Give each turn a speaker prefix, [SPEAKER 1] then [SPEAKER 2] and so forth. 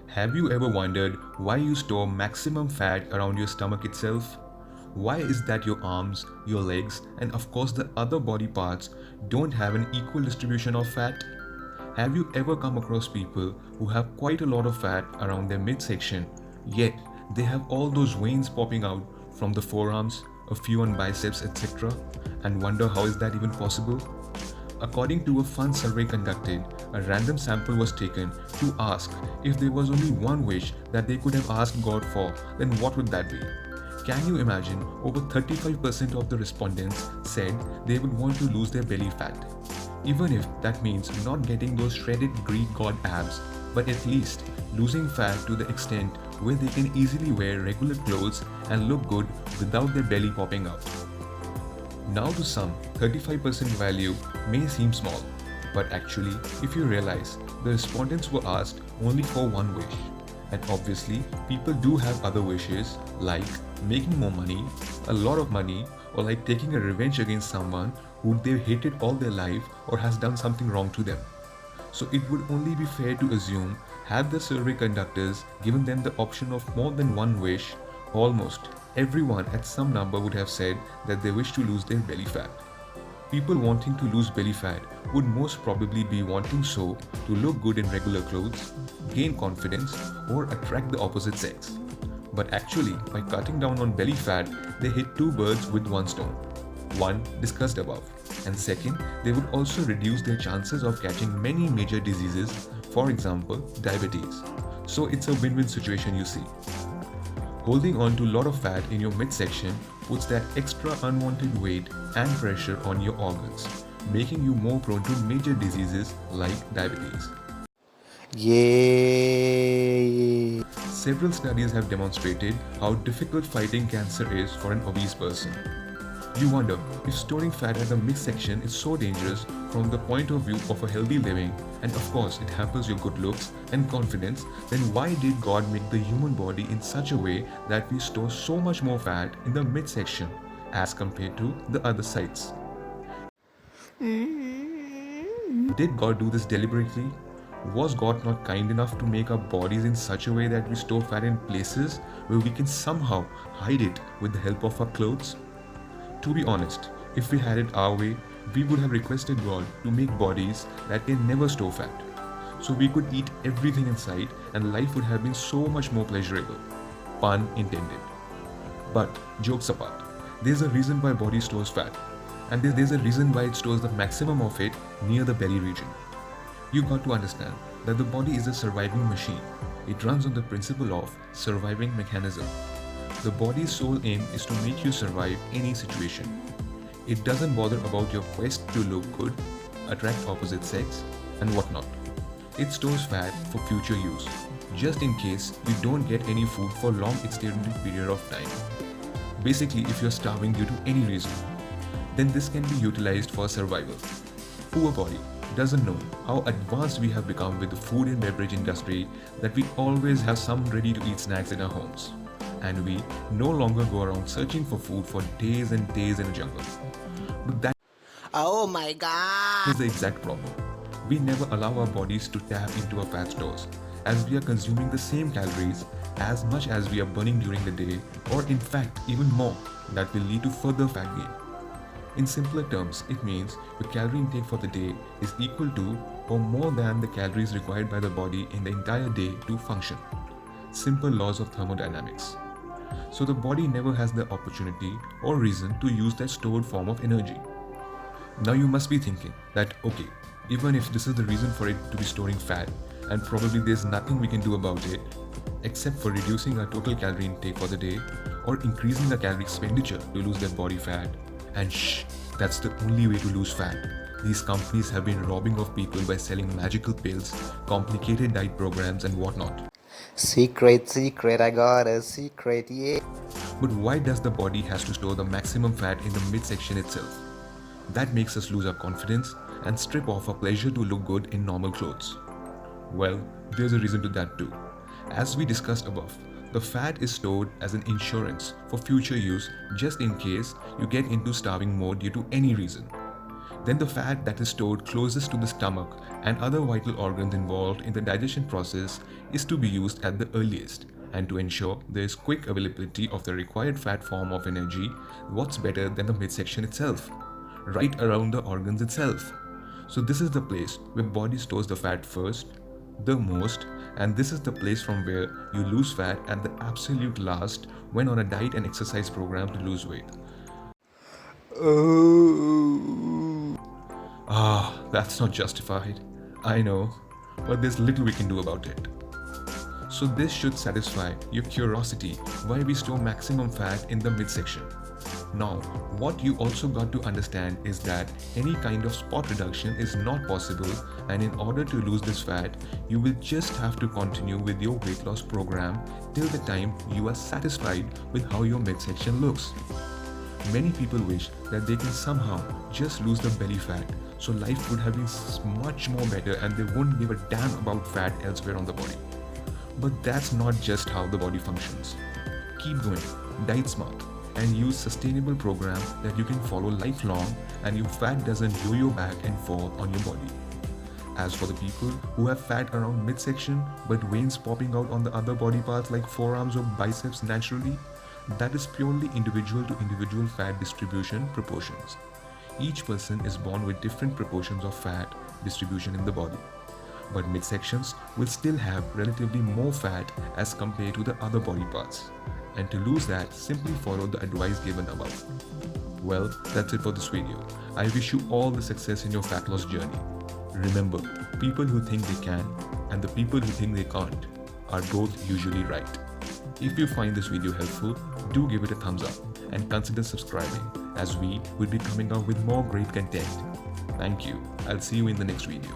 [SPEAKER 1] Have you ever wondered why you store maximum fat around your stomach itself? Why is that your arms, your legs, and of course the other body parts don't have an equal distribution of fat? Have you ever come across people who have quite a lot of fat around their midsection, yet they have all those veins popping out from the forearms, a few on biceps, etc., and wonder how is that even possible? According to a fun survey conducted, a random sample was taken to ask if there was only one wish that they could have asked God for, then what would that be? Can you imagine over 35% of the respondents said they would want to lose their belly fat? Even if that means not getting those shredded Greek god abs, but at least losing fat to the extent where they can easily wear regular clothes and look good without their belly popping out. Now to some, 35% value may seem small, but actually, if you realize, the respondents were asked only for one wish. And obviously, people do have other wishes like making more money, a lot of money, or like taking a revenge against someone who they've hated all their life or has done something wrong to them. So it would only be fair to assume, had the survey conductors given them the option of more than one wish, almost everyone at some number would have said that they wish to lose their belly fat. People wanting to lose belly fat would most probably be wanting so to look good in regular clothes, gain confidence, or attract the opposite sex. But actually, by cutting down on belly fat, they hit two birds with one stone. One, discussed above, and second, they would also reduce their chances of catching many major diseases, for example, diabetes. So it's a win-win situation, you see. Holding on to a lot of fat in your midsection puts that extra unwanted weight and pressure on your organs, making you more prone to major diseases like diabetes.
[SPEAKER 2] Yay!
[SPEAKER 1] Several studies have demonstrated how difficult fighting cancer is for an obese person. You wonder if storing fat at the midsection is so dangerous from the point of view of a healthy living, and of course it hampers your good looks and confidence, then why did God make the human body in such a way that we store so much more fat in the midsection as compared to the other sides? Did God do this deliberately? Was God not kind enough to make our bodies in such a way that we store fat in places where we can somehow hide it with the help of our clothes? To be honest, if we had it our way, we would have requested God to make bodies that can never store fat. So we could eat everything in sight and life would have been so much more pleasurable. Pun intended. But jokes apart, there's a reason why body stores fat. And there's a reason why it stores the maximum of it near the belly region. You got to understand that the body is a surviving machine. It runs on the principle of surviving mechanism. The body's sole aim is to make you survive any situation. It doesn't bother about your quest to look good, attract opposite sex, and whatnot. It stores fat for future use, just in case you don't get any food for long extended period of time. Basically, if you're starving due to any reason, then this can be utilized for survival. Poor body doesn't know how advanced we have become with the food and beverage industry that we always have some ready-to-eat snacks in our homes. And we no longer go around searching for food for days and days in a jungle. But that
[SPEAKER 2] Oh my god!
[SPEAKER 1] is the exact problem. We never allow our bodies to tap into our fat stores, as we are consuming the same calories as much as we are burning during the day, or in fact even more, that will lead to further fat gain. In simpler terms, it means your calorie intake for the day is equal to or more than the calories required by the body in the entire day to function. Simple laws of thermodynamics. So the body never has the opportunity or reason to use that stored form of energy. Now you must be thinking that okay, even if this is the reason for it to be storing fat, and probably there's nothing we can do about it except for reducing our total calorie intake for the day or increasing the calorie expenditure to lose that body fat. And shh, that's the only way to lose fat. These companies have been robbing of people by selling magical pills, complicated diet programs and whatnot.
[SPEAKER 2] Secret, I got a secret, yeah.
[SPEAKER 1] But why does the body has to store the maximum fat in the midsection itself? That makes us lose our confidence and strip off our pleasure to look good in normal clothes. Well, there's a reason to that too. As we discussed above, the fat is stored as an insurance for future use just in case you get into starving mode due to any reason. Then the fat that is stored closest to the stomach and other vital organs involved in the digestion process is to be used at the earliest. And to ensure there is quick availability of the required fat form of energy, what's better than the midsection itself? Right around the organs itself. So this is the place where body stores the fat first, the most, and this is the place from where you lose fat at the absolute last when on a diet and exercise program to lose weight. That's not justified. I know, but there's little we can do about it. So this should satisfy your curiosity why we store maximum fat in the midsection. Now, what you also got to understand is that any kind of spot reduction is not possible, and in order to lose this fat, you will just have to continue with your weight loss program till the time you are satisfied with how your midsection looks. Many people wish that they can somehow just lose the belly fat, so life would have been much more better and they wouldn't give a damn about fat elsewhere on the body. But that's not just how the body functions. Keep going, diet smart, and use sustainable program that you can follow lifelong and your fat doesn't yo-yo back and forth on your body. As for the people who have fat around midsection but veins popping out on the other body parts like forearms or biceps naturally, that is purely individual to individual fat distribution proportions. Each person is born with different proportions of fat distribution in the body. But midsections will still have relatively more fat as compared to the other body parts. And to lose that, simply follow the advice given above. Well, that's it for this video. I wish you all the success in your fat loss journey. Remember, people who think they can and the people who think they can't are both usually right. If you find this video helpful, do give it a thumbs up and consider subscribing as we will be coming out with more great content. Thank you. I'll see you in the next video.